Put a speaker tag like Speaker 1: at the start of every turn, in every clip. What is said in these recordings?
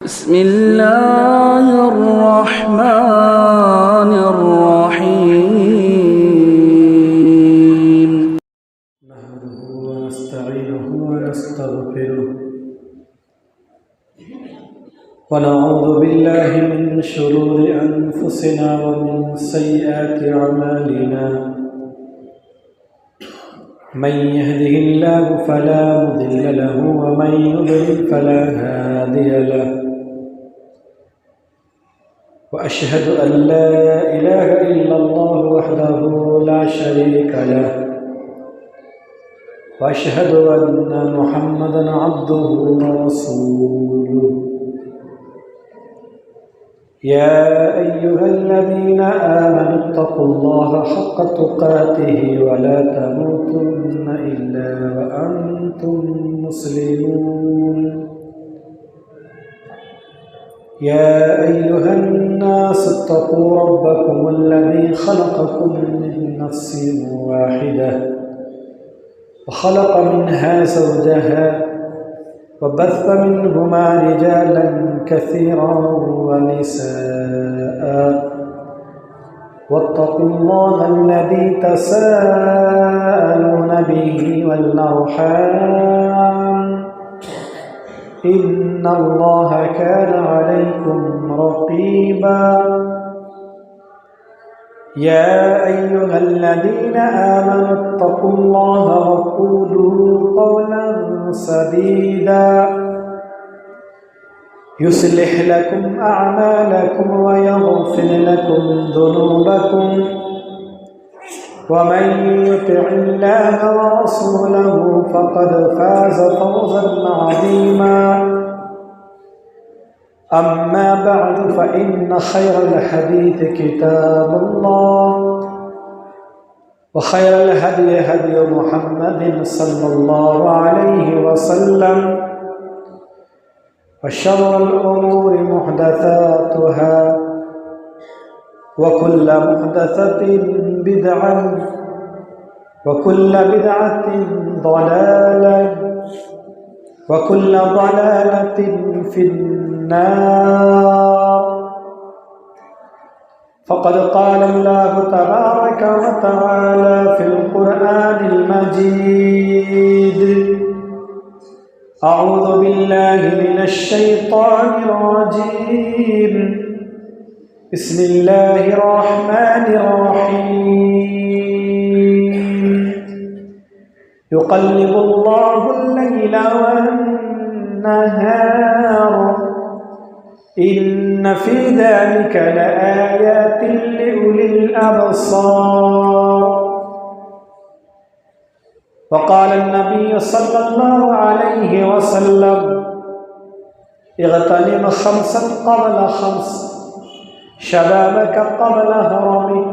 Speaker 1: बिस्मिल्लाहिर्रहमानिर्रहीम।
Speaker 2: नहमदुहु व नस्तईनुहु व नस्तगफिरुह व नऊज़ु बिल्लाहि मिन शुरूरि अनफुसिना व मिन सय्यिआति अमालिना। मन यहदिहिल्लाहु फला मुदिल्ल लहु व मन युद्लिल फला हादिय लहु। व अशहदु अन ला इलाहा इल्लल्लाह वहदहु ला शरीका लहु व अशहदु अन्ना मुहम्मदन अब्दुहु व रसूलुहु। या अय्युहल्लज़ीना आमनु इत्तक़ुल्लाह हक़्क़ तुक़ातिहि व ला तमूतुन्ना इल्ला व अंतुम मुस्लिमून। या अय्युहन्नास इत्तक़ू रब्बकुमुल्लज़ी खलक़कुम मिन नफ्सिन वाहिदह व खलक़ मिनहा ज़ौजहा व बस्स मिनहुमा रिजालन कसीरन व निसाअ वत्तक़ुल्लाह अल्लज़ी तसाअलून बिही वल अर्हाम इन्नल्लाह कान अलैकुम रक़ीबा। या अय्युहल्लज़ीना आमनु इत्तक़ुल्लाह व क़ूलू क़ौलन सदीदा युस्लिह लकुम अअमालकुम व यग़फ़िर लकुम ज़ुनूबकुम व मन युति'िल्लाह व रसूलहु फ़क़द फ़ाज़ फ़ौज़न अज़ीमा। अम्मा बअद फ़इन्न खैरल हदीस किताबुल्लाह व खैरल हदी हदी मुहम्मदिन सल्लल्लाहु अलैहि वसल्लम व शर्रल उमूरि मुहदसातुहा व कुल्ल मुहदसतिन बिदअह व कुल्ल बिदअतिन ज़लालह व कुल्ल ज़लालतिन फिन्नार। फ़क़द क़ाल अल्लाहु तबारक व तआला फ़िल क़ुरआनिल मजीद। अऊज़ु बिल्लाहि मिनश शैतानिर रजीम। बिस्मिल्लाहिर रहमानिर रहीम। युक़ल्लिबुल्लाहुल लैला वन्नहार इन्न फ़ी ज़ालिका लआयातिन लिउलिल अबसार। वक़ाल अन्नबी सल्लल्लाहु अलैहि वसल्लम इग़तनिम ख़म्सन क़ब्ल ख़म्स शबाबक क़ब्ल हरमिक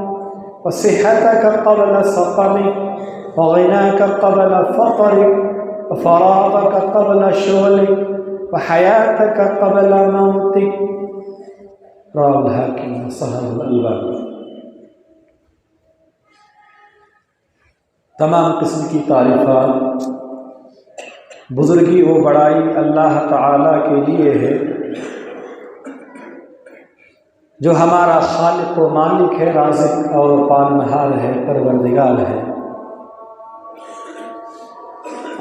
Speaker 2: व सिहतक क़ब्ल सक़मिक व ग़िनाक क़ब्ल फ़क़रिक व फ़राग़क क़ब्ल शुग़लिक व हयातक क़ब्ल मौतिक। रवाहुल हाकिम व सहाहुल अल्बानी। तमाम किस्म की तारीफ़ात बुज़ुर्गी व बड़ाई अल्लाह ताला के लिए है जो हमारा खालिक व मालिक है, राज़िक और पालनहार है, परवरदिगार है।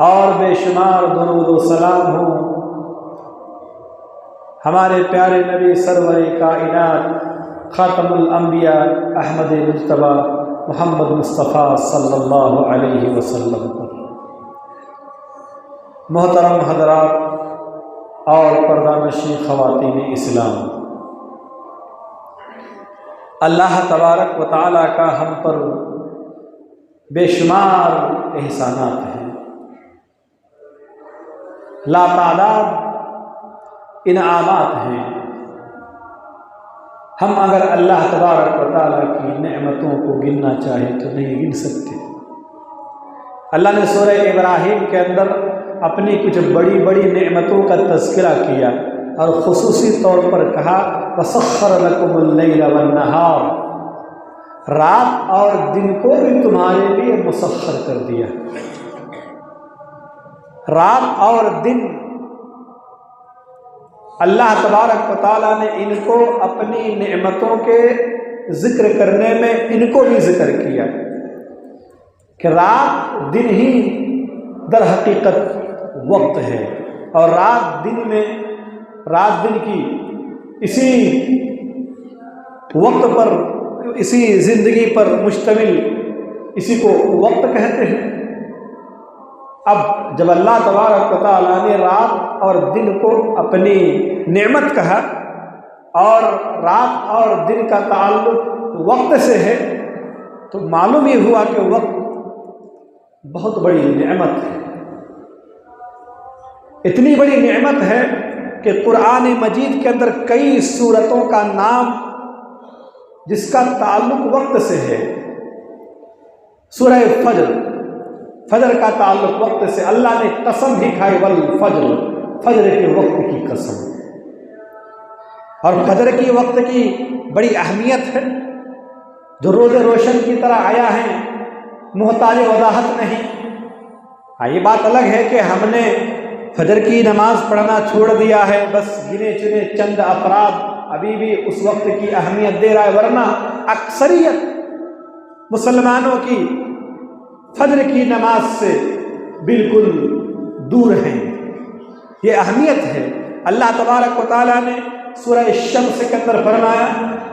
Speaker 2: और बेशुमार दुरूद व सलाम हो हमारे प्यारे नबी सरवर कायनात ख़ातमुल अंबिया अहमद मुज्तबा मोहम्मद मुस्तफ़ा सल्लल्लाहु अलैहि वसल्लम पर। मोहतरम हज़रात और पर्दानशीं ख़वातीन इस्लाम, अल्लाह तबारक व तआला का हम पर बेशुमार एहसानात हैं, लातादाद इनामात हैं। हम अगर अल्लाह तबारक व तआला की नेमतों को गिनना चाहें तो नहीं गिन सकते। अल्लाह ने सूरह इब्राहीम के अंदर अपनी कुछ बड़ी बड़ी नेमतों का तज़किरा किया और ख़ुसूसी तौर पर कहा वसख्खर लकुमुल लैला वन्नहार, रात और दिन को भी तुम्हारे लिए मुसख्खर कर दिया। रात और दिन अल्लाह तबारक व तआला ने इनको अपनी नेमतों के ज़िक्र करने में इनको भी ज़िक्र किया कि रात दिन ही दर हकीकत वक्त है, और रात दिन की इसी वक्त पर, इसी ज़िंदगी पर मुश्तमिल, इसी को वक्त कहते हैं। अब जब अल्लाह तबारक व तआला ने रात और दिन को अपनी नेमत कहा और रात और दिन का ताल्लुक वक्त से है, तो मालूम ही हुआ कि वक्त बहुत बड़ी नेमत है। इतनी बड़ी नेमत है कि कुरान मजीद के अंदर कई सूरतों का नाम जिसका ताल्लुक वक्त से है। सूरह फजर का ताल्लुक वक्त से, अल्लाह ने कसम भी खाई, वल फजर के वक्त की कसम। और फजर की वक्त की बड़ी अहमियत है, जो रोज़े रोशन की तरह आया है, मोहताज वजाहत नहीं। हाँ, ये बात अलग है कि हमने फजर की नमाज पढ़ना छोड़ दिया है, बस गिने चुने चंद अफराद अभी भी उस वक्त की अहमियत दे रहा है, वरना अक्सरियत मुसलमानों की फजर की नमाज से बिल्कुल दूर हैं। ये अहमियत है। अल्लाह तबारक व तआला ने सूरह शम्स के अंदर फरमाया,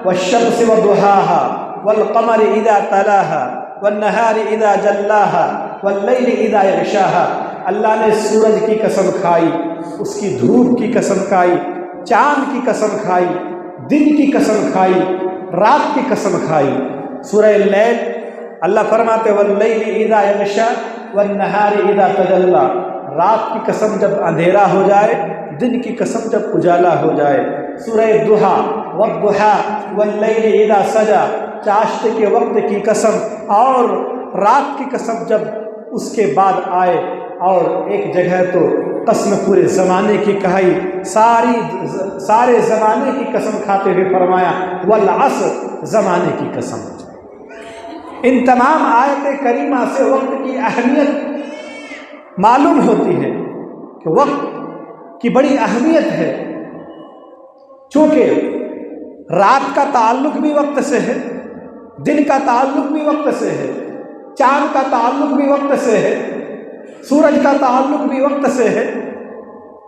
Speaker 2: वश्शम्सि वदुहाहा वल्क़मरि इज़ा तलाहा वन्नहारि इज़ा जल्लाहा वल्लैलि इज़ा यग़शाहा। अल्लाह ने सूरज की कसम खाई, उसकी धूप की कसम खाई, चाँद की कसम खाई, दिन की कसम खाई, रात की कसम खाई। सूरह लैल अल्लाह फरमाते वल्लैलि इज़ा यग़शा वन्नहारि इज़ा तजल्ला। रात की कसम जब अंधेरा हो जाए, दिन की कसम जब उजाला हो जाए। सूरह दुहा वद्दुहा वल्लैलि इज़ा सजा। चाश्त के वक्त की कसम और रात की कसम जब उसके बाद आए, और एक जगह तो कसम पूरे ज़माने की कहाई, सारे ज़माने की कसम खाते हुए फरमाया वल अस्र, ज़माने की कसम। इन तमाम आयत करीमा से वक्त की अहमियत मालूम होती है कि वक्त की बड़ी अहमियत है। चूँकि रात का ताल्लुक भी वक्त से है, दिन का ताल्लुक भी वक्त से है, चाँद का ताल्लुक भी वक्त से है, सूरज का ताल्लुक भी वक्त से है।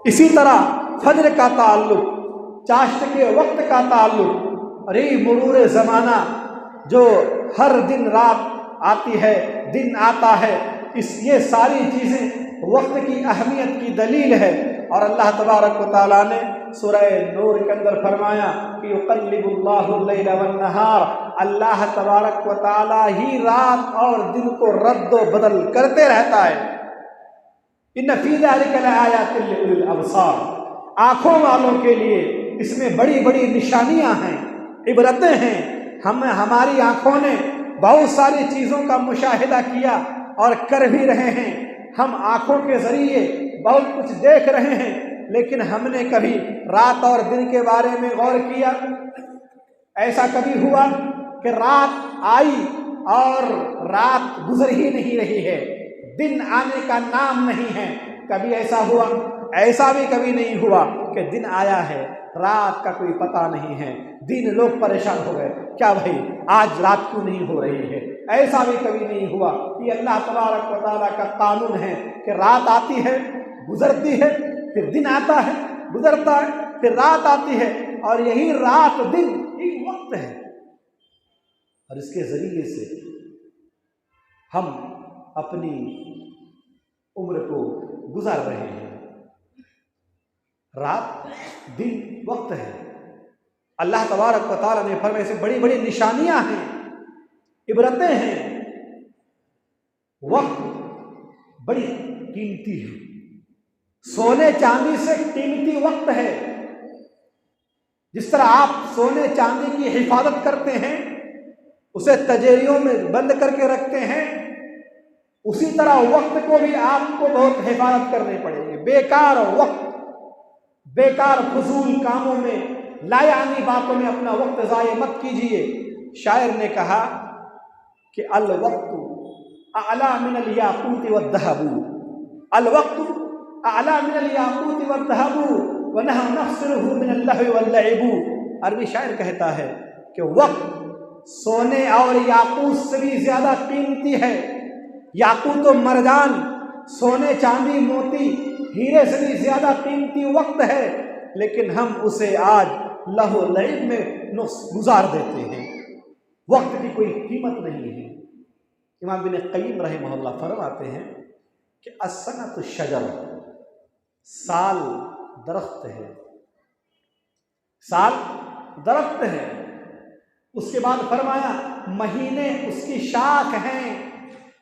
Speaker 2: इसी तरह फजर का ताल्लुक, चाश्त के वक्त का ताल्लुक, अरे मुरूर ज़माना जो हर दिन रात आती है, दिन आता है, ये सारी चीज़ें वक्त की अहमियत की दलील है। और अल्लाह तबारक व तआला ने सूरह नूर के अंदर फरमाया कि युक़ल्लिबुल्लाहुल लैला वन्नहार, अल्लाह तबारक व तआला ही रात और दिन को रद्द व बदल करते रहता है। इन्न फ़ी ज़ालिका लआयातिन लिउलिल अबसार, आँखों वालों के लिए इसमें बड़ी बड़ी निशानियाँ हैं, इबरतें हैं। हमारी आँखों ने बहुत सारी चीज़ों का मुशाहिदा किया और कर भी रहे हैं। हम आँखों के ज़रिए बहुत कुछ देख रहे हैं, लेकिन हमने कभी रात और दिन के बारे में गौर किया? ऐसा कभी हुआ कि रात आई और रात गुजर ही नहीं रही है, दिन आने का नाम नहीं है? कभी ऐसा हुआ? ऐसा भी कभी नहीं हुआ कि दिन आया है, रात का कोई पता नहीं है, दिन लोग परेशान हो गए, क्या भाई आज रात क्यों नहीं हो रही है? ऐसा भी कभी नहीं हुआ। ये अल्लाह तबारक व तआला का कानून है कि रात आती है, गुजरती है, फिर दिन आता है, गुजरता है, फिर रात आती है, और यही रात दिन एक वक्त है। और इसके ज़रिए से हम अपनी उम्र को गुजार रहे हैं। रात दिन वक्त है। अल्लाह तबारक व तआला ने फरमाया से बड़ी बड़ी निशानियां हैं, इबरतें हैं। वक्त बड़ी कीमती है, सोने चांदी से कीमती वक्त है। जिस तरह आप सोने चांदी की हिफाजत करते हैं, उसे तजेरियों में बंद करके रखते हैं, उसी तरह वक्त को भी आपको बहुत हिफाजत करने पड़ेगी। बेकार वक्त, बेकार फजूल कामों में, लायानी बातों में अपना वक्त ज़ाय मत कीजिए। शायर ने कहा कि अल वक्तु अअला मिनल याकूति वद्दहबु, अल वक्तु अअला मिनल याकूति वद्दहबु, वनह नफ्सुहु मिनल्लाहि वल्लइबु। अरबी शायर कहता है कि वक्त सोने और याकूत से भी ज्यादा कीमती है। याकूत तो मरजान, सोने चांदी मोती हीरे से भी ज्यादा कीमती वक्त है, लेकिन हम उसे आज लहू लईब में गुजार देते हैं। वक्त की कोई कीमत नहीं है। इमाम बिन क़य्यिम रहमहुल्लाह फरमाते हैं कि अस्सनतु शजर, साल दरख्त है, साल दरख्त है। उसके बाद फरमाया महीने उसकी शाख हैं,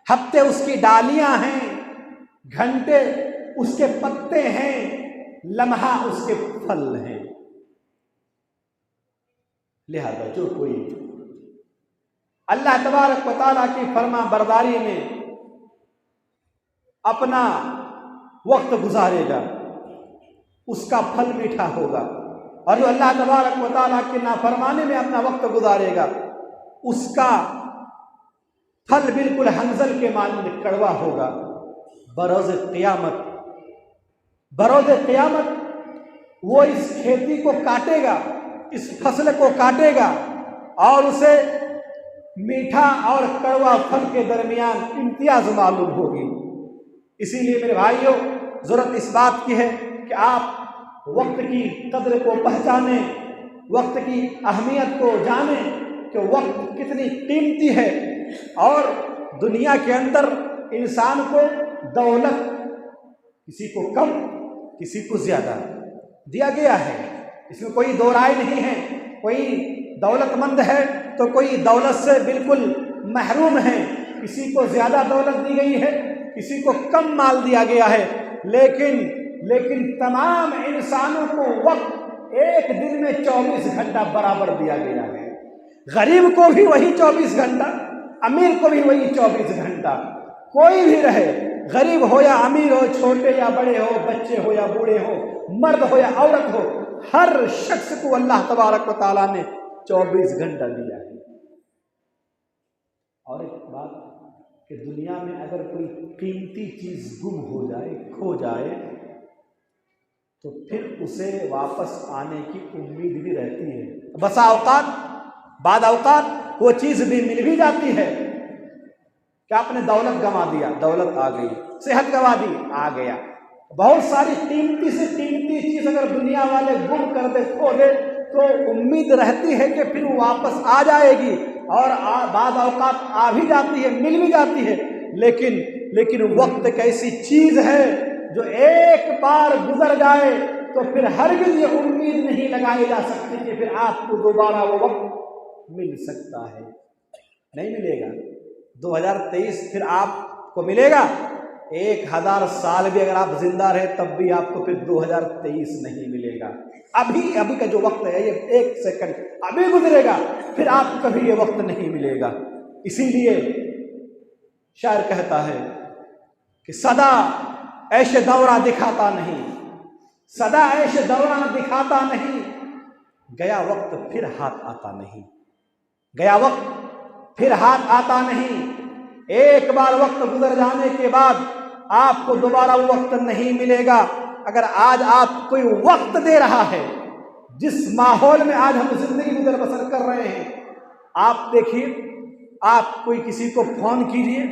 Speaker 2: हफ्ते उसकी डालियां हैं, घंटे उसके पत्ते हैं, लम्हा उसके फल हैं। लिहाजा जो कोई अल्लाह तबारक व तआला की फरमा बरदारी में अपना वक्त गुजारेगा उसका फल मीठा होगा, और जो अल्लाह तबारक व तआला की नाफरमानी में अपना वक्त गुजारेगा उसका फल बिल्कुल हंजल के मानंद कड़वा होगा। बरोज़ क़यामत, बरोज़ क़यामत वो इस खेती को काटेगा, इस फसल को काटेगा और उसे मीठा और कड़वा फल के दरमियान इम्तियाज मालूम होगी। इसीलिए मेरे भाइयों, ज़रूरत इस बात की है कि आप वक्त की कद्र को पहचाने, वक्त की अहमियत को जाने कि वक्त कितनी कीमती है। और दुनिया के अंदर इंसान को दौलत किसी को कम किसी को ज़्यादा दिया गया है, इसमें कोई दो राय नहीं है। कोई दौलतमंद है तो कोई दौलत से बिल्कुल महरूम है, किसी को ज़्यादा दौलत दी गई है, किसी को कम माल दिया गया है। लेकिन तमाम इंसानों को वक्त एक दिन में 24 घंटा बराबर दिया गया है। गरीब को भी वही 24 घंटा, अमीर को भी वही 24 घंटा। कोई भी रहे, गरीब हो या अमीर हो, छोटे या बड़े हो, बच्चे हो या बूढ़े हो, मर्द हो या औरत हो, हर शख्स को अल्लाह तबारक व तआला ने 24 घंटा दिया है। और एक बात कि दुनिया में अगर कोई कीमती चीज गुम हो जाए, खो जाए, तो फिर उसे वापस आने की उम्मीद भी रहती है। बसा औकात बाद औकात वो चीज भी मिल भी जाती है कि आपने दौलत गंवा दिया, दौलत आ गई, सेहत गंवा दी, आ गया। बहुत सारी कीमती से कीमती चीज अगर दुनिया वाले गुम कर दे, खो दे, तो उम्मीद रहती है कि फिर वो वापस आ जाएगी, और बाद औकात आ भी जाती है, मिल भी जाती है। लेकिन वक्त एक ऐसी चीज है जो एक बार गुजर जाए तो फिर हरगिज़ ये उम्मीद नहीं लगाई जा सकती कि फिर आपको दोबारा वो वक्त मिल सकता है। नहीं मिलेगा। 2023 फिर आपको मिलेगा। 1000 साल भी अगर आप जिंदा रहे तब भी आपको फिर 2023 नहीं मिलेगा। अभी का जो वक्त है, ये 1 सेकंड अभी गुजरेगा, फिर आपको कभी ये वक्त नहीं मिलेगा। इसीलिए शायर कहता है कि सदा ऐशे दौरा दिखाता नहीं, सदा ऐशे दौरा दिखाता नहीं, गया वक्त फिर हाथ आता नहीं, गया वक्त फिर हाथ आता नहीं। एक बार वक्त गुजर जाने के बाद आपको दोबारा वो वक्त नहीं मिलेगा। अगर आज आप कोई वक्त दे रहा है, जिस माहौल में आज हम जिंदगी गुजर बसर कर रहे हैं, आप देखिए, आप कोई किसी को फोन कीजिए,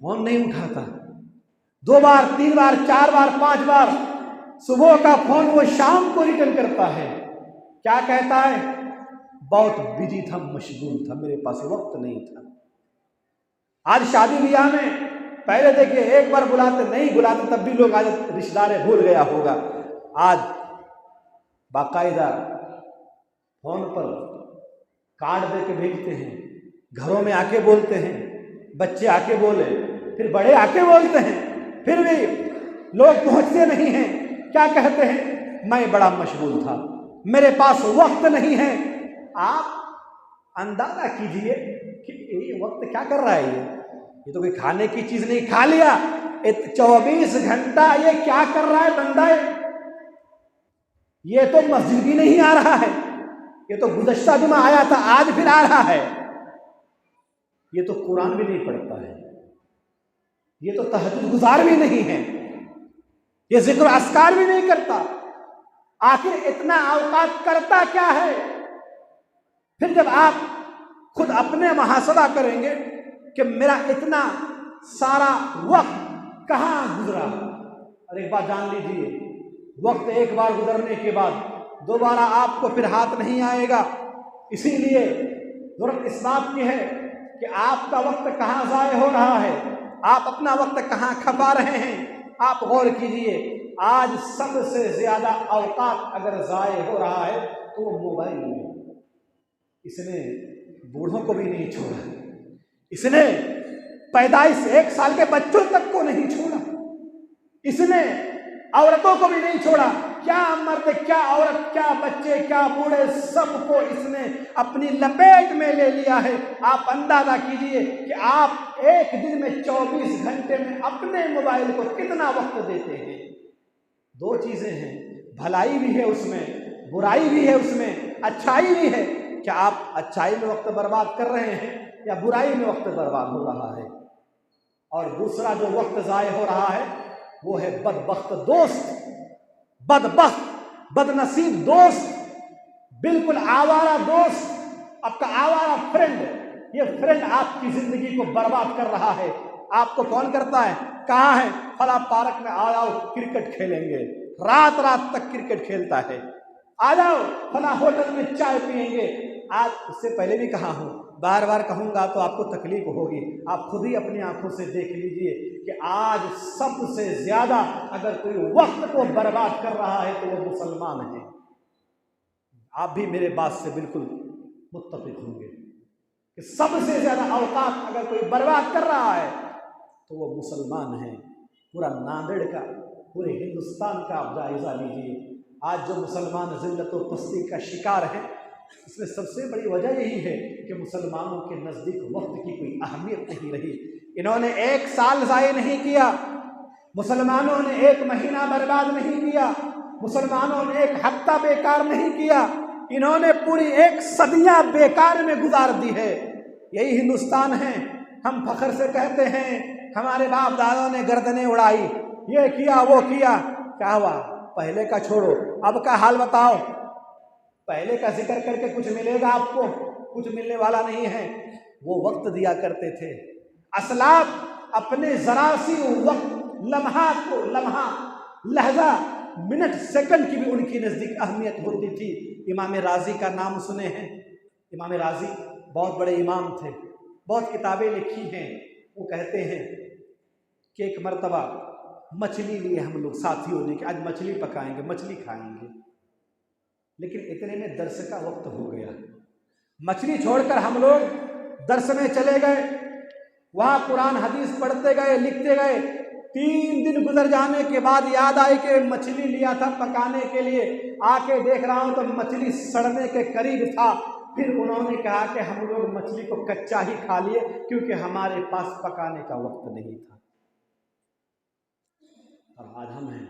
Speaker 2: फोन नहीं उठाता। 2 बार 3 बार 4 बार 5 बार सुबह का फोन वो शाम को रिटर्न करता है। क्या कहता है? बहुत बिजी था, मशगूल था, मेरे पास वक्त नहीं था। आज शादी ब्याह में पहले देखिए, एक बार बुलाते, नहीं बुलाते तब भी लोग आज रिश्तेदार भूल गया होगा। आज बाकायदा फोन पर कार्ड दे के भेजते हैं, घरों में आके बोलते हैं, बच्चे आके बोले, फिर बड़े आके बोलते हैं, फिर भी लोग पहुंचते नहीं हैं। क्या कहते हैं? मैं बड़ा मशगूल था, मेरे पास वक्त नहीं है। आप अंदाजा कीजिए कि ये वक्त क्या कर रहा है। ये तो कोई खाने की चीज नहीं, खा लिया। 24 घंटा ये क्या कर रहा है बंदा? ये तो मस्जिद भी नहीं आ रहा है, ये तो गुज़श्ता जुमा आया था, आज फिर आ रहा है। ये तो कुरान भी नहीं पढ़ता है, ये तो तहज्जुद गुजार भी नहीं है, ये जिक्र अस्कार भी नहीं करता। आखिर इतना औकात करता क्या है? फिर जब आप खुद अपने मुहासबा करेंगे कि मेरा इतना सारा वक्त कहाँ गुजरा। और एक बात जान लीजिए, वक्त एक बार गुजरने के बाद दोबारा आपको फिर हाथ नहीं आएगा। इसीलिए जरूरत इस बात की है कि आपका वक्त कहाँ ज़ाय हो रहा है, आप अपना वक्त कहाँ खपा रहे हैं। आप गौर कीजिए, आज सबसे ज्यादा औकात अगर ज़ाय हो रहा है तो वो मोबाइल में। इसने बूढ़ों को भी नहीं छोड़ा, इसने पैदाइश 1 साल के बच्चों तक को नहीं छोड़ा, इसने औरतों को भी नहीं छोड़ा। क्या मर्द, क्या औरत, क्या बच्चे, क्या बूढ़े, सबको इसने अपनी लपेट में ले लिया है। आप अंदाजा कीजिए कि आप एक दिन में 24 घंटे में अपने मोबाइल को कितना वक्त देते हैं। 2 चीजें हैं, भलाई भी है उसमें, बुराई भी है उसमें, अच्छाई भी है। क्या आप अच्छाई में वक्त बर्बाद कर रहे हैं या बुराई में वक्त बर्बाद हो रहा है? और दूसरा जो वक्त ज़ाय हो रहा है वो है बदबख्त दोस्त, बदबख्त बदनसीब दोस्त, बिल्कुल आवारा दोस्त, आपका आवारा फ्रेंड। ये फ्रेंड आपकी जिंदगी को बर्बाद कर रहा है। आपको फोन करता है, कहाँ है? फला पार्क में आ जाओ, क्रिकेट खेलेंगे। रात रात तक क्रिकेट खेलता है। आ जाओ फला होटल में चाय पियेंगे। आज उससे पहले भी कहा हूँ, बार बार कहूँगा तो आपको तकलीफ होगी। आप खुद ही अपनी आंखों से देख लीजिए कि आज सबसे ज्यादा अगर कोई वक्त को बर्बाद कर रहा है तो वो मुसलमान है। आप भी मेरे बात से बिल्कुल मुत्तफिक होंगे कि सबसे ज्यादा औकात अगर कोई बर्बाद कर रहा है तो वो मुसलमान है। पूरा नांदेड़ का, पूरे हिंदुस्तान का आप जायजा लीजिए। आज जो मुसलमान जिल्लत व पस्ती का शिकार है, इसमें सबसे बड़ी वजह यही है कि मुसलमानों के नज़दीक वक्त की कोई अहमियत नहीं रही। इन्होंने 1 साल ज़ाय नहीं किया, मुसलमानों ने 1 महीना बर्बाद नहीं किया, मुसलमानों ने 1 हफ्ता बेकार नहीं किया, इन्होंने पूरी 1 सदियाँ बेकार में गुजार दी है। यही हिंदुस्तान है। हम फख्र से कहते हैं हमारे बाप दादों ने गर्दनें उड़ाई, ये किया वो किया। क्या हुआ? पहले का छोड़ो, अब का हाल बताओ। पहले का जिक्र करके कुछ मिलेगा आपको? कुछ मिलने वाला नहीं है। वो वक्त दिया करते थे। असलाफ अपने जरा सी वक्त, लम्हा को लम्हा, लहजा, मिनट, सेकंड की भी उनकी नज़दीक अहमियत होती थी। इमाम राजी का नाम सुने हैं? इमाम राजी बहुत बड़े इमाम थे, बहुत किताबें लिखी हैं। वो कहते हैं कि एक मर्तबा मछली लिए हम लोग साथियों ने कि आज मछली पकाएंगे, मछली खाएंगे। लेकिन इतने में दर्स का वक्त हो गया। मछली छोड़कर हम लोग दर्स में चले गए, वहाँ कुरान हदीस पढ़ते गए, लिखते गए। 3 दिन गुजर जाने के बाद याद आई कि मछली लिया था पकाने के लिए। आके देख रहा हूँ तो मछली सड़ने के करीब था। फिर उन्होंने कहा कि हम लोग मछली को कच्चा ही खा लिए क्योंकि हमारे पास पकाने का वक्त नहीं था। और आज हम हैं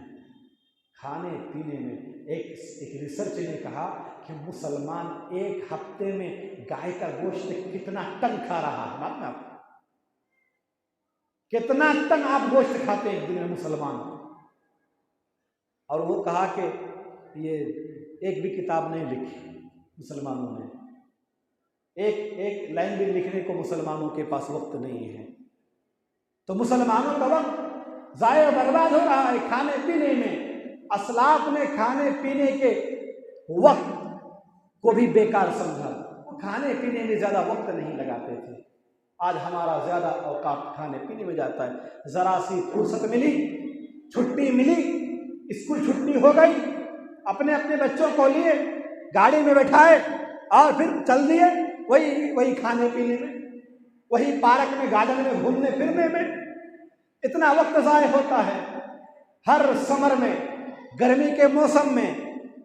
Speaker 2: खाने पीने में। एक रिसर्च ने कहा कि मुसलमान 1 हफ्ते में गाय का गोश्त कितना टन खा रहा है। मालूम आप कितना टन आप गोश्त खाते हैं एक दिन में मुसलमान? और वो कहा कि ये एक भी किताब नहीं लिखी मुसलमानों ने, एक लाइन भी लिखने को मुसलमानों के पास वक्त नहीं है। तो मुसलमानों का वक्त ज़ाया बर्बाद हो रहा है खाने पीने में। असलाफ ने खाने पीने के वक्त को भी बेकार समझा, वो खाने पीने में ज़्यादा वक्त नहीं लगाते थे। आज हमारा ज़्यादा औकात खाने पीने में जाता है। ज़रा सी फुर्सत मिली, छुट्टी मिली, स्कूल छुट्टी हो गई, अपने अपने बच्चों को लिए गाड़ी में बैठाए और फिर चल दिए वही खाने पीने में, वही पार्क में, गार्डन में घूमने फिरने में। इतना वक्त ज़ाय होता है। हर समर में, गर्मी के मौसम में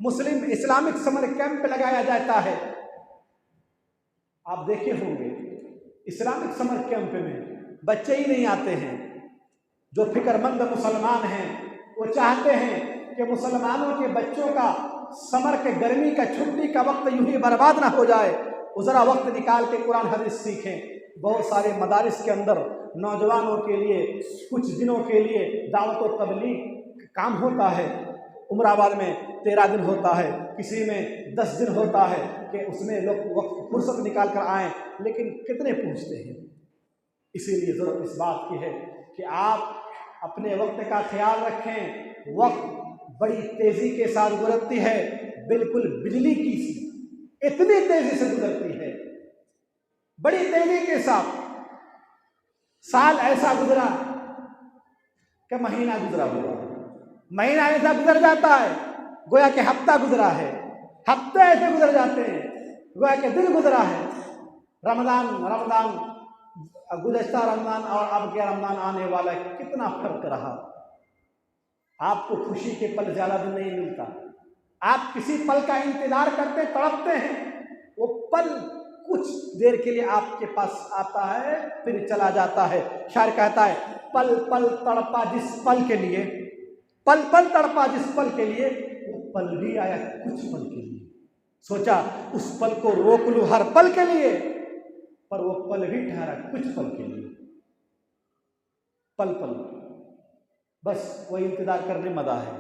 Speaker 2: मुस्लिम इस्लामिक समर कैंप लगाया जाता है। आप देखे होंगे इस्लामिक समर कैंप में बच्चे ही नहीं आते हैं। जो फिक्रमंद मुसलमान हैं वो चाहते हैं कि मुसलमानों के बच्चों का समर के, गर्मी का, छुट्टी का वक्त यूं ही बर्बाद ना हो जाए। वो ज़रा वक्त निकाल के कुरान हदीस सीखें। बहुत सारे मदारिस के अंदर नौजवानों के लिए कुछ दिनों के लिए दावत व तबलीग काम होता है। उमराबाद में 13 दिन होता है, किसी में 10 दिन होता है कि उसमें लोग वक्त फुर्सत निकाल कर आएँ, लेकिन कितने पूछते हैं। इसीलिए ज़रूरत इस बात की है कि आप अपने वक्त का ख्याल रखें। वक्त बड़ी तेज़ी के साथ गुजरती है, बिल्कुल बिजली की सी इतनी तेज़ी से गुजरती है, बड़ी तेज़ी के साथ। साल ऐसा गुजरा कि महीना गुजरा हुआ, महीना ऐसा गुजर जाता है गोया कि हफ्ता गुजरा है, हफ्ते ऐसे गुजर जाते हैं गोया कि दिन गुजरा है। रमज़ान गुज़श्ता रमज़ान और अब के रमज़ान आने वाला है, कितना फर्क रहा। आपको खुशी के पल ज़्यादा दिन नहीं मिलता, आप किसी पल का इंतज़ार करते तड़पते हैं, वो पल कुछ देर के लिए आपके पास आता है फिर चला जाता है। शायर कहता है पल पल तड़पा जिस पल के लिए, पल पल तड़पा जिस पल के लिए, वो पल भी आया कुछ पल के लिए। सोचा उस पल को रोक लूं हर पल के लिए, पर वो पल भी ठहरा कुछ पल के लिए। पल पल बस वही इंतजार करने मजा है,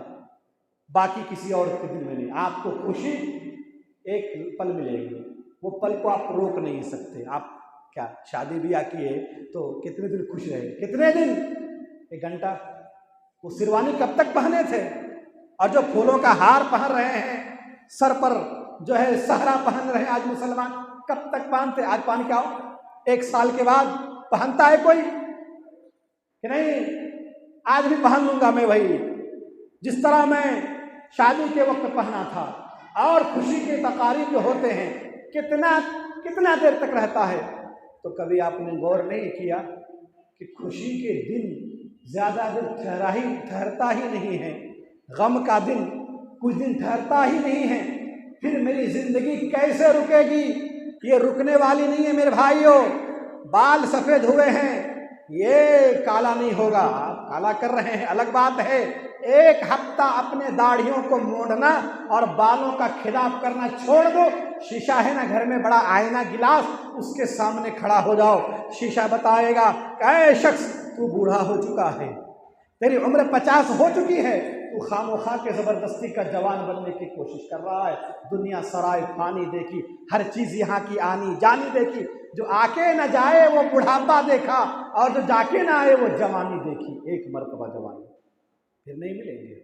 Speaker 2: बाकी किसी और के दिन में नहीं। आपको खुशी एक पल मिलेगी, वो पल को आप रोक नहीं सकते। आप क्या शादी ब्याह किए तो कितने दिन खुश रहे, कितने दिन, 1 घंटा। वो शेरवानी कब तक पहने थे, और जो फूलों का हार पहन रहे हैं, सर पर जो है सहरा पहन रहे हैं आज मुसलमान, कब तक पहनते? आज पहन के आओ, 1 साल के बाद पहनता है कोई कि नहीं? आज भी पहन लूंगा मैं भाई, जिस तरह मैं शादी के वक्त पहना था। और खुशी के तकारीब जो होते हैं कितना देर तक रहता है। तो कभी आपने गौर नहीं किया कि खुशी के दिन ज़्यादा दिन ठहरता ही नहीं है, गम का दिन कुछ दिन ठहरता ही नहीं है। फिर मेरी ज़िंदगी कैसे रुकेगी? ये रुकने वाली नहीं है मेरे भाइयों। बाल सफ़ेद हुए हैं, ये काला नहीं होगा। आप काला कर रहे हैं अलग बात है, 1 हफ्ता अपने दाढ़ियों को मोड़ना और बालों का खिलाफ करना छोड़ दो। शीशा है ना घर में, बड़ा आईना गिलास, उसके सामने खड़ा हो जाओ। शीशा बताएगा ऐ शख्स तू बूढ़ा हो चुका है, तेरी उम्र 50 हो चुकी है, तू खामोखा के ज़बरदस्ती का जवान बनने की कोशिश कर रहा है। दुनिया सराय फानी देखी, हर चीज़ यहाँ की आनी जानी देखी। जो आके न जाए वो बुढ़ापा देखा, और जो जाके ना आए वो जवानी देखी। 1 मरतबा जवानी फिर नहीं मिलेंगे।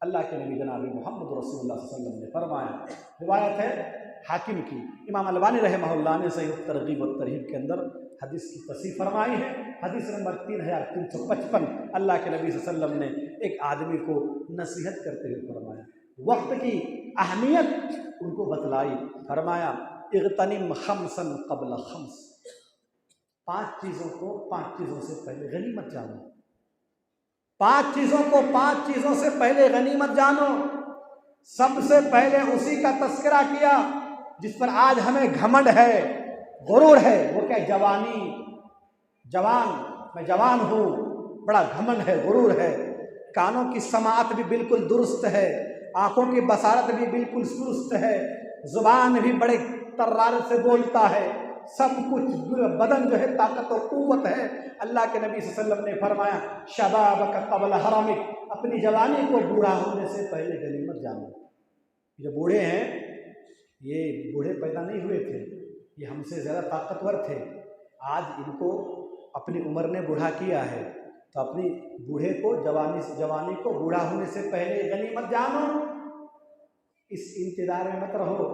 Speaker 2: अल्लाह के नबी जनाब मोहम्मद रसूलुल्लाह सल्लल्लाहु अलैहि वसल्लम ने फरमाया, रिवायत है हाकिम की, इमाम अलबानी रहमहुल्लाह ने सही तरगीब व तरहीब के अंदर हदीस की तस्हीह फरमाई है। हदीस नंबर 3355। अल्लाह के नबी सल्लल्लाहु अलैहि वसल्लम ने एक आदमी को नसीहत करते हुए फरमाया, वक्त की अहमियत उनको बतलाई। फरमाया इग़तनिम खम्सन क़ब्ल खम्स, 5 चीज़ों को 5 चीज़ों से पहले गनीमत जानो। 5 चीज़ों को 5 चीज़ों से पहले गनीमत जानो। सबसे पहले उसी का तस्करा किया जिस पर आज हमें घमंड है, गुरूर है। वो क्या? जवानी, जवान, मैं जवान हूँ, बड़ा घमंड है, गुरूर है। कानों की समाअत भी बिल्कुल दुरुस्त है, आँखों की बसारत भी बिल्कुल सुस्त है, ज़ुबान भी बड़े तर्रारत से बोलता है, सब कुछ बदन जो है ताकत और क़ुव्वत है। अल्लाह के नबी सल्लल्लाहु अलैहि वसल्लम ने फरमाया शबाबक क़ब्ल हरमिक, अपनी जवानी को बूढ़ा होने से पहले गनीमत जानो। जो बूढ़े हैं, ये बूढ़े पैदा नहीं हुए थे, ये हमसे ज़्यादा ताकतवर थे। आज इनको अपनी उम्र ने बूढ़ा किया है, तो अपनी बूढ़े को जवानी को बूढ़ा होने से पहले गनीमत जानो। इस इंतज़ार में मत रहो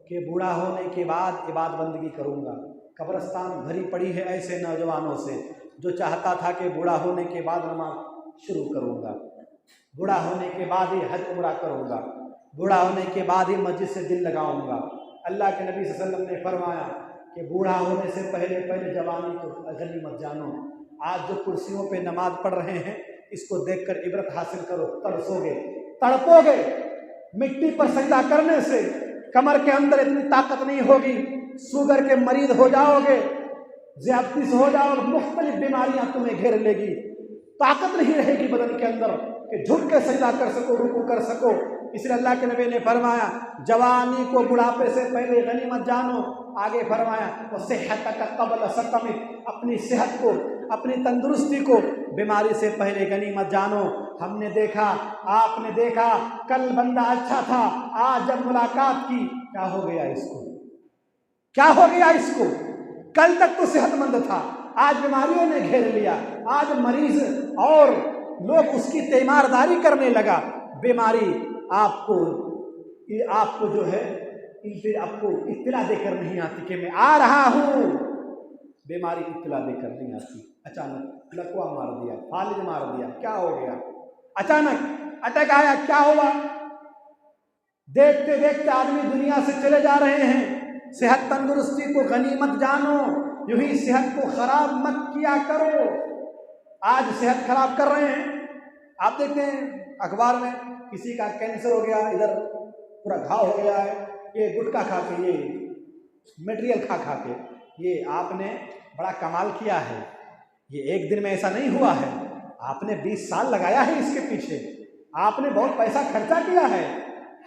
Speaker 2: कि बूढ़ा होने के बाद इबादत बंदगी करूँगा। कब्रिस्तान भरी पड़ी है ऐसे नौजवानों से जो चाहता था कि बूढ़ा होने के बाद नमाज शुरू करूँगा, बूढ़ा होने के बाद ही हज उम्रा करूँगा, बूढ़ा होने के बाद ही मस्जिद से दिल लगाऊँगा। अल्लाह के नबी सल्लल्लाहु अलैहि वसल्लम ने फरमाया कि बूढ़ा होने से पहले जवानी को गनीमत जानो। आज जो कुर्सियों पे नमाज पढ़ रहे हैं, इसको देखकर इबरत हासिल करो। तरसोगे, तड़पोगे, मिट्टी पर सजदा करने से कमर के अंदर इतनी ताकत नहीं होगी, शुगर के मरीज हो जाओगे, ज़्यादती से हो जाओगे, मुख्तलिफ बीमारियां तुम्हें घेर लेगी, ताकत नहीं रहेगी बदन के अंदर कि झुक के सजदा कर सको, रुकू कर सको। इसलिए अल्लाह के नबी ने फरमाया जवानी को बुढ़ापे से पहले गनीमत जानो। आगे फरमाया वो सेहत का कबल सकम, अपनी सेहत को, अपनी तंदुरुस्ती को बीमारी से पहले गनीमत जानो। हमने देखा, आपने देखा, कल बंदा अच्छा था, आज जब मुलाकात की क्या हो गया इसको, क्या हो गया इसको? कल तक तो सेहतमंद था, आज बीमारियों ने घेर लिया, आज मरीज और लोग उसकी तीमारदारी करने लगा। बीमारी आपको जो है आपको इत्तला देकर नहीं आती कि मैं आ रहा हूँ, बीमारी इत्तला देकर नहीं आती। अचानक लकवा मार दिया, फालिज मार दिया, क्या हो गया? अचानक अटैक आया, क्या हुआ? देखते देखते आदमी दुनिया से चले जा रहे हैं। सेहत तंदुरुस्ती को गनीमत जानो, यूं ही सेहत को खराब मत किया करो। आज सेहत खराब कर रहे हैं, आप देखते हैं अखबार में किसी का कैंसर हो गया, इधर पूरा घाव हो गया है, ये गुटखा खा के, ये मटेरियल खा खा के। ये आपने बड़ा कमाल किया है, ये एक दिन में ऐसा नहीं हुआ है, आपने 20 साल लगाया है इसके पीछे, आपने बहुत पैसा खर्चा किया है।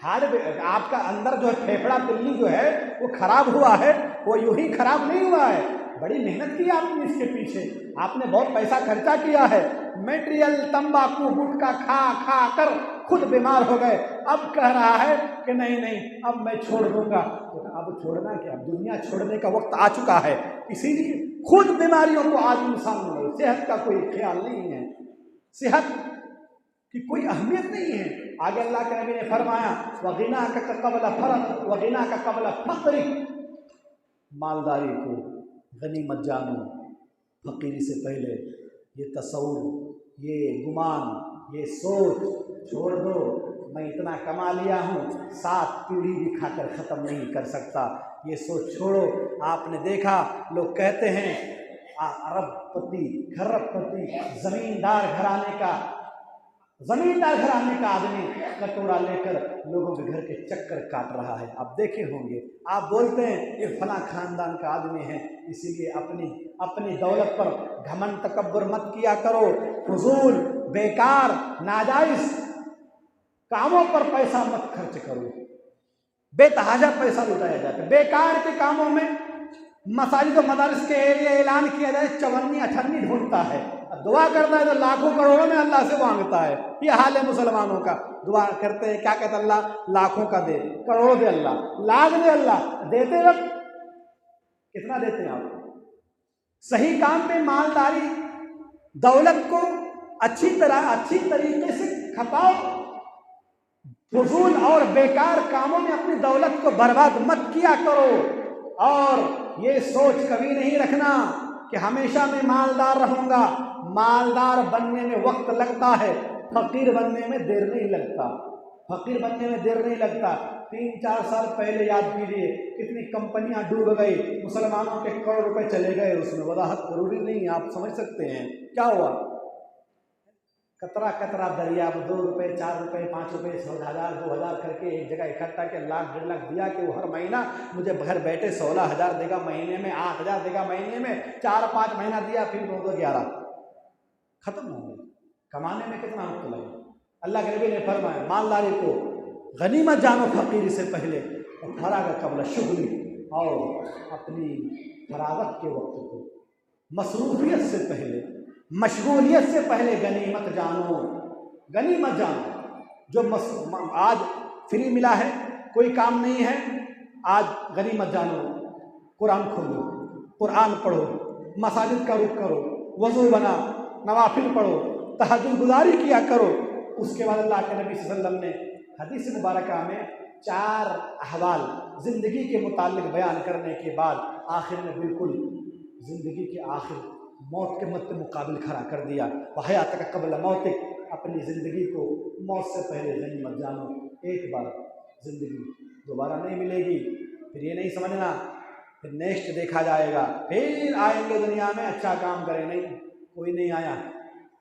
Speaker 2: आपका अंदर जो है फेफड़ा तिल्ली जो है वो खराब हुआ है, वो यूं ही खराब नहीं हुआ है, बड़ी मेहनत की आपने इसके पीछे, आपने बहुत पैसा खर्चा किया है। मटेरियल तंबाकू गुटखा खा खा कर खुद बीमार हो गए, अब कह रहा है कि नहीं नहीं अब मैं छोड़ दूंगा। तो अब छोड़ना क्या, दुनिया छोड़ने का वक्त आ चुका है। इसीलिए खुद बीमारियों को आज इंसान में सेहत का कोई ख्याल नहीं है, सेहत की कोई अहमियत नहीं है। आगे अल्लाह के नबी ने फरमाया वगिना का कबल फरक वगिना का कबल फक्री, मालदारी को गनीमत जानो, फकीरी से पहले ये तसव्वुर, ये गुमान, ये सोच छोड़ दो, मैं इतना कमा लिया हूँ 7 पीढ़ी भी खाकर ख़त्म नहीं कर सकता, ये सोच छोड़ो। आपने देखा लोग कहते हैं अरबपति, खरबपति, ज़मींदार घराने का आदमी कटोरा लेकर लोगों के घर के चक्कर काट रहा है, आप देखे होंगे। आप बोलते हैं ये फला खानदान का आदमी है, इसीलिए अपनी दौलत पर घमंड तकब्बुर मत किया करो। फजूल बेकार नाजायज कामों पर पैसा मत खर्च करो, बेतहाजा पैसा लुटाया जाता है बेकार के कामों में। मसाजिद और मदारिस के एरिया ऐलान किया जाए, 54-58 ढूंढता है, दुआ करता है तो लाखों करोड़ों में अल्लाह से मांगता है। ये हाल है मुसलमानों का, दुआ करते हैं, क्या कहते अल्लाह लाखों का दे, करोड़ों दे अल्लाह, लाख दे अल्लाह, देते वक्त कितना देते हैं आप? सही काम में मालदारी, दौलत को अच्छी तरीके से खपाओ, फजूल और बेकार कामों में अपनी दौलत को बर्बाद मत किया करो। और ये सोच कभी नहीं रखना कि हमेशा मैं मालदार रहूंगा। मालदार बनने में वक्त लगता है, फकीर बनने में देर नहीं लगता, फकीर बनने में देर नहीं लगता। 3-4 साल पहले याद कीजिए कितनी कंपनियां डूब गई, मुसलमानों के करोड़ रुपए चले गए, उसमें वजाहत जरूरी नहीं है, आप समझ सकते हैं क्या हुआ। कतरा कतरा दरिया में 2 रुपये 4 रुपये 5 रुपये 100,000 2,000 करके एक जगह इकट्ठा के 1,00,000 1.5 लाख दिया कि वो हर महीना मुझे घर बैठे 16,000 देगा महीने में, 8,000 देगा महीने में, 4-5 महीना दिया, फिर 9-11 खत्म हो गया। कमाने में कितना वक्त लगा। अल्लाह के नबी ने फरमाया मालदारी को गनीमत जानो फकीरी से पहले, और फराग कबल शुगली, और अपनी फरागत के वक्त को मसरूफियत से पहले, मशगूलियत से पहले गनीमत जानो, गनीमत जानो। जो आज फ्री मिला है, कोई काम नहीं है, आज गनीमत जानो, कुरान खोलो, कुरान पढ़ो, मसाजिद का रुख करो, वज़ू बना, नवाफिल पढ़ो, तहज्जुद गुजारी किया करो। उसके बाद अल्लाह के नबी सल्लल्लाहु अलैहि वसल्लम ने हदीस मुबारका में 4 अहवाल ज़िंदगी के मुताल्लिक़ बयान करने के बाद आखिर में बिल्कुल ज़िंदगी के आखिर मौत के मत मुकाबिल खड़ा कर दिया। वहयात का कबल मौतिक, अपनी ज़िंदगी को मौत से पहले गनीमत जानो। एक बार ज़िंदगी दोबारा नहीं मिलेगी, फिर ये नहीं समझना फिर नेक्स्ट देखा जाएगा, फिर आएंगे दुनिया में अच्छा काम करें। नहीं, कोई नहीं आया,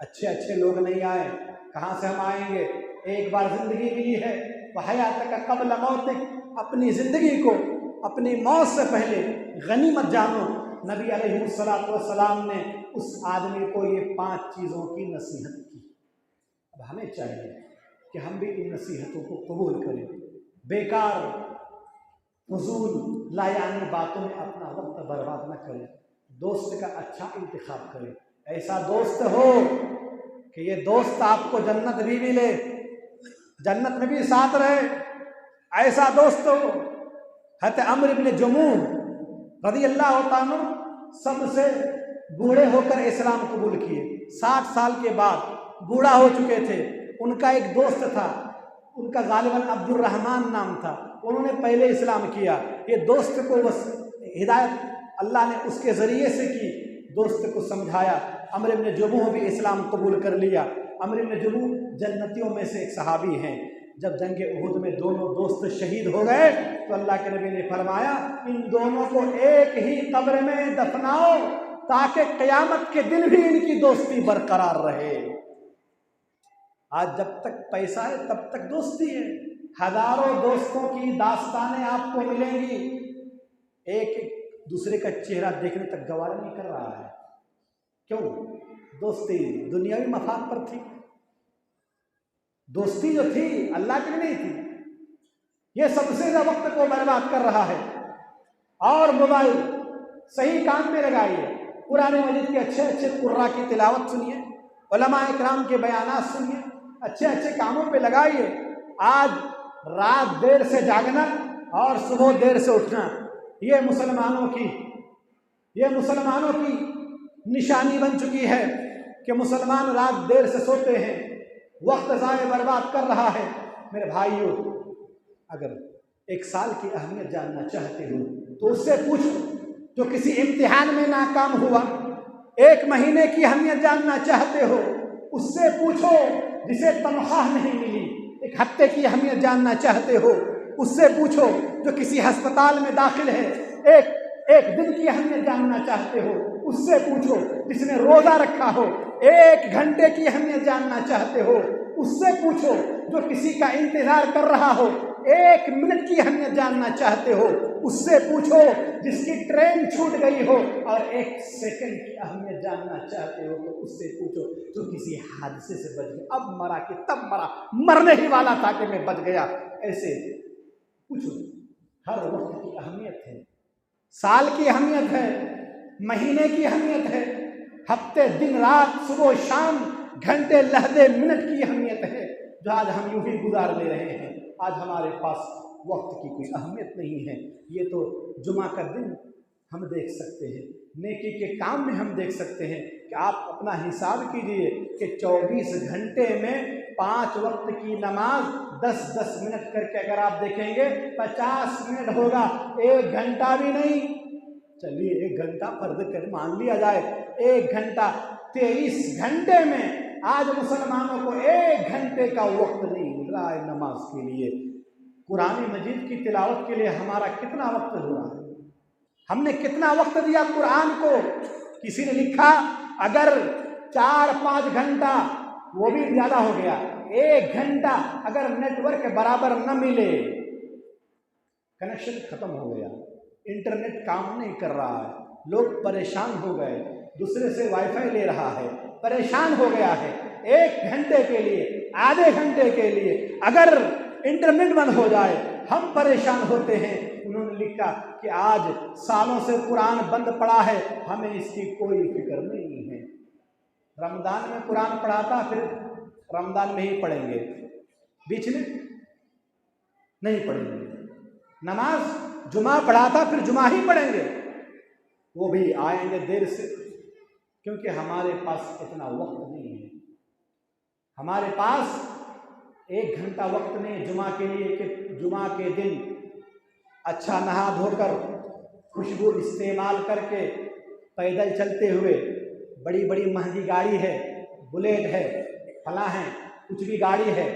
Speaker 2: अच्छे लोग नहीं आए, कहाँ से हम आएंगे। एक बार ज़िंदगी मिली है, वहयात का कबल मौतिक, अपनी ज़िंदगी को अपनी मौत से पहले गनीमत जानो। नबी अलैहिस्सलातु वस्सलाम ने उस आदमी को ये 5 चीज़ों की नसीहत की। अब हमें चाहिए कि हम भी इन नसीहतों को कबूल करें, बेकार फजूल लायानी बातों में अपना वक्त बर्बाद न करें, दोस्त का अच्छा इंतखाब करें, ऐसा दोस्त हो कि ये दोस्त आपको जन्नत भी मिले, जन्नत में भी साथ रहे, ऐसा दोस्त हो। हज़रत अम्र इब्न जमूह रज़ियल्लाहु ताला सबसे बूढ़े होकर इस्लाम कबूल किए, 60 साल के बाद बूढ़ा हो चुके थे। उनका एक दोस्त था, उनका गालिबन अब्दुर्रहमान नाम था, उन्होंने पहले इस्लाम किया। ये दोस्त को बस हिदायत अल्लाह ने उसके ज़रिए से की, दोस्त को समझाया, अम्र इब्न जमूह भी इस्लाम कबूल कर लिया। अम्र इब्न जमूह जन्नतियों में से एक सहाबी हैं। जब जंग उहुद में दोनों दोस्त शहीद हो गए तो अल्लाह के नबी ने फरमाया, इन दोनों को एक ही कब्र में दफनाओ ताकि क़यामत के दिन भी इनकी दोस्ती बरकरार रहे। आज जब तक पैसा है तब तक दोस्ती है, हजारों दोस्तों की दास्तानें आपको मिलेंगी, एक दूसरे का चेहरा देखने तक गवारा नहीं कर रहा है। क्यों? दोस्ती दुनियावी मफाद पर थी, दोस्ती जो थी अल्लाह के लिए नहीं थी। ये सबसे ज़्यादा वक्त को बर्बाद कर रहा है। और मोबाइल सही काम में लगाइए, कुरान मजीद के अच्छे अच्छे कुर्रा की तिलावत सुनिए, उलमा इकराम के बयानात सुनिए, अच्छे अच्छे कामों पे लगाइए। आज रात देर से जागना और सुबह देर से उठना, ये मुसलमानों की निशानी बन चुकी है कि मुसलमान रात देर से सोते हैं, वक्त ज़ाय बर्बाद कर रहा है। मेरे भाइयों, अगर एक साल की अहमियत जानना चाहते हो तो उससे पूछो जो किसी इम्तिहान में नाकाम हुआ। एक महीने की अहमियत जानना चाहते हो उससे पूछो जिसे तनख्वाह नहीं मिली। एक हफ्ते की अहमियत जानना चाहते हो उससे पूछो जो किसी अस्पताल में दाखिल है। एक दिन की अहमियत जानना चाहते हो उससे पूछो जिसने रोज़ा रखा हो। 1 घंटे की अहमियत जानना चाहते हो उससे पूछो जो किसी का इंतज़ार कर रहा हो। 1 मिनट की अहमियत जानना चाहते हो उससे पूछो जिसकी ट्रेन छूट गई हो। और 1 सेकंड की अहमियत जानना चाहते हो तो उससे पूछो जो किसी हादसे से बच गया, अब मरा कि तब मरा, मरने ही वाला था कि मैं बच गया। ऐसे पूछो। हर वक्त की अहमियत है, साल की अहमियत है, महीने की अहमियत है, हफ्ते दिन रात सुबह शाम घंटे लहदे मिनट की अहमियत है, जो आज हम यूं ही गुजार ले रहे हैं। आज हमारे पास वक्त की कोई अहमियत नहीं है। ये तो जुमा का दिन हम देख सकते हैं, नेकी के काम में हम देख सकते हैं कि आप अपना हिसाब कीजिए कि 24 घंटे में 5 वक्त की नमाज 10-10 मिनट करके अगर आप देखेंगे 50 मिनट होगा, 1 घंटा भी नहीं। चलिए 1 घंटा फर्ज कर मान लिया जाए, 1 घंटा 23 घंटे में आज मुसलमानों को 1 घंटे का वक्त नहीं मिल रहा है नमाज के लिए। कुरान मजीद की तिलावत के लिए हमारा कितना वक्त हो रहा है, हमने कितना वक्त दिया कुरान को। किसी ने लिखा अगर 4-5 घंटा, वो भी ज़्यादा हो गया, 1 घंटा अगर नेटवर्क के बराबर न मिले, कनेक्शन खत्म हो गया, इंटरनेट काम नहीं कर रहा है, लोग परेशान हो गए, दूसरे से वाईफाई ले रहा है, परेशान हो गया है। 1 घंटे के लिए, आधे घंटे के लिए अगर इंटरनेट बंद हो जाए हम परेशान होते हैं। उन्होंने लिखा कि आज सालों से कुरान बंद पड़ा है, हमें इसकी कोई फिक्र नहीं है। रमज़ान में कुरान पढ़ा था, फिर रमज़ान में ही पढ़ेंगे, बीच में नहीं पढ़ेंगे। नमाज जुमा पढ़ा था, फिर जुमा ही पढ़ेंगे, वो भी आएंगे देर से, क्योंकि हमारे पास इतना वक्त नहीं है। हमारे पास 1 घंटा वक्त नहीं जुमा के लिए कि जुमा के दिन अच्छा नहा धोकर खुशबू इस्तेमाल करके पैदल चलते हुए, बड़ी बड़ी महंगी गाड़ी है, बुलेट है, फला है, कुछ भी गाड़ी है,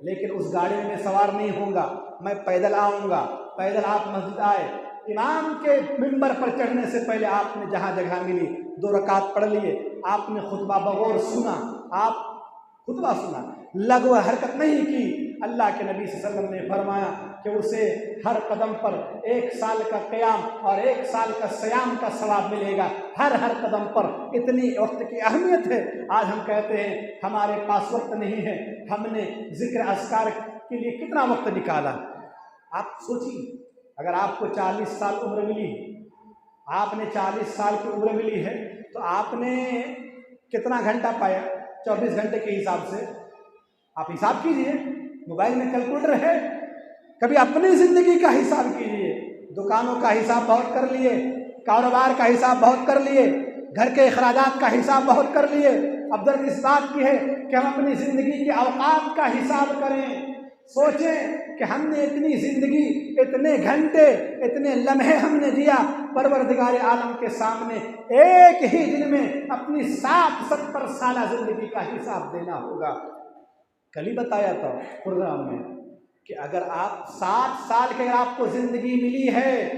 Speaker 2: लेकिन उस गाड़ी में सवार नहीं होऊंगा, मैं पैदल आऊँगा। पैदल आप मस्जिद आए, इमाम के मिंबर पर चढ़ने से पहले आपने जहाँ जगह मिली 2 रकात पढ़ लिए, आपने खुतबा बगौर सुना, आप खुतबा सुना, लगो हरकत नहीं की, अल्लाह के नबी सल्लल्लाहु अलैहि वसल्लम ने फरमाया कि उसे हर कदम पर 1 साल का क़याम और 1 साल का सयाम का सवाब मिलेगा, हर कदम पर। इतनी वक्त की अहमियत है। आज हम कहते हैं हमारे पास वक्त नहीं है, हमने जिक्र अस्कार के लिए कितना वक्त निकाला। आप सोचिए, अगर आपको 40 साल उम्र मिली, आपने 40 साल की उम्र मिली है, तो आपने कितना घंटा पाया 24 घंटे के हिसाब से? आप हिसाब कीजिए, मोबाइल में कैलकुलेटर है, कभी अपनी ज़िंदगी का हिसाब कीजिए। दुकानों का हिसाब बहुत कर लिए, कारोबार का हिसाब बहुत कर लिए, घर के अखराजात का हिसाब बहुत कर लिए। अब दर्द इस बात की है कि हम अपनी ज़िंदगी के औकात का हिसाब करें। सोचें कि हमने इतनी ज़िंदगी, इतने घंटे, इतने लम्हे हमने जिया, परवरदिगार आलम के सामने एक ही दिन में अपनी 60-70 साल ज़िंदगी का हिसाब देना होगा। कल ही बताया था प्रोग्राम में कि अगर आप 60 साल के, अगर आपको ज़िंदगी मिली है,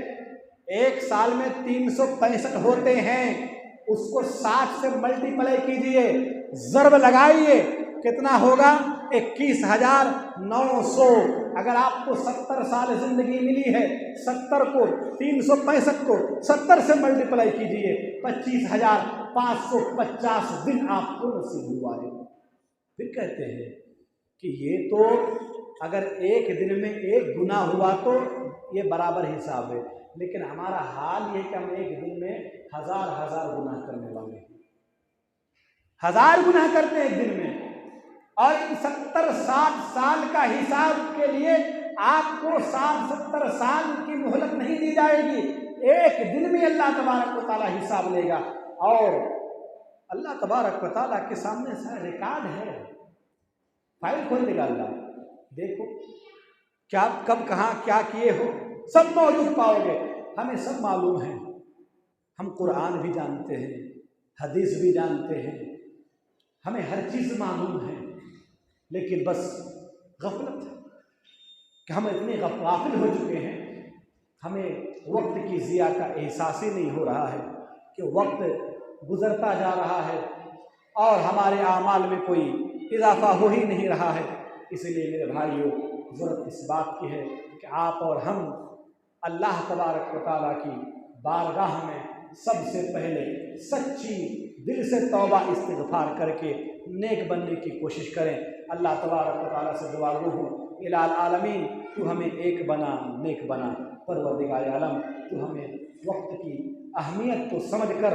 Speaker 2: 1 साल में 365 होते हैं, उसको 60 से मल्टीप्लाई कीजिए, ज़र्ब लगाइए, कितना होगा? 21,900। अगर आपको 70 साल ज़िंदगी मिली है, 70 को 365 को 70 से मल्टीप्लाई कीजिए, 25,550 दिन आपको नसीब हुआ है। फिर कहते हैं कि ये तो अगर एक दिन में 1 गुना हुआ तो ये बराबर हिसाब है, लेकिन हमारा हाल ये कि हम एक दिन में हज़ार गुनाह करने वाले हैं, 1000 गुनाह करते हैं एक दिन में। और इन 70-60 साल का हिसाब के लिए आपको 60-70 साल की मोहलत नहीं दी जाएगी, एक दिन में अल्लाह तबारक व तआला हिसाब लेगा। और अल्लाह तबारक व तआला के सामने सारा रिकॉर्ड है, फाइल खोल देगा अल्लाह, देखो क्या कब कहाँ क्या किए हो, सब मौजूद पाओगे। हमें सब मालूम है, हम कुरान भी जानते हैं, हदीस भी जानते हैं, हमें हर चीज़ मालूम है, लेकिन बस गफलत है कि हम इतने गाफिल हो चुके हैं, हमें वक्त की ज़िया का एहसास ही नहीं हो रहा है कि वक्त गुज़रता जा रहा है और हमारे आमाल में कोई इजाफा हो ही नहीं रहा है। इसलिए मेरे भाइयों, ज़रूरत इस बात की है कि आप और हम अल्लाह तबारक व तआला की बारगाह में सबसे पहले सच्ची दिल से तौबा इस्तिग़फ़ार करके नेक बनने की कोशिश करें। अल्लाह तबारक व तआला से दुआ गो हूँ, इलाल आलमीन तू हमें एक बना, नेक बना। परवरदिगार आलम तू हमें वक्त की अहमियत को समझकर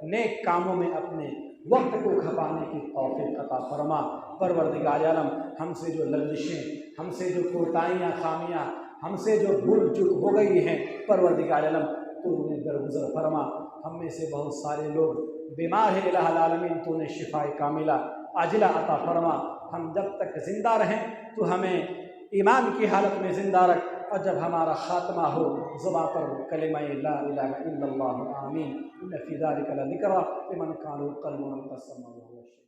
Speaker 2: नेक कामों में अपने वक्त को खपाने की तौफ़ीक़ अता फरमा। परवरदिगार आलम हमसे जो लग़ज़िशें, हमसे जो कोताहियाँ खामियाँ, हमसे जो भूल चूक हो गई हैं, परवरदिगार आलम तू उन्हें दरगुज़र फरमा। हम में से बहुत सारे लोग बीमार हैं, इलाहुल आलमीन तू उन्हें शिफ़ाए कामिला आजिला अता फरमा। हम जब तक ज़िंदा रहें तो हमें ईमान की हालत में ज़िंदा रख, और जब हमारा ख़ात्मा हो ज़ुबान पर कलिमा ला इलाहा इल्लल्लाह आमीन। इन्न फ़ी ज़ालिका लज़िक्रा लिमन कान क़ल्बुहु मुतसम्मिअन।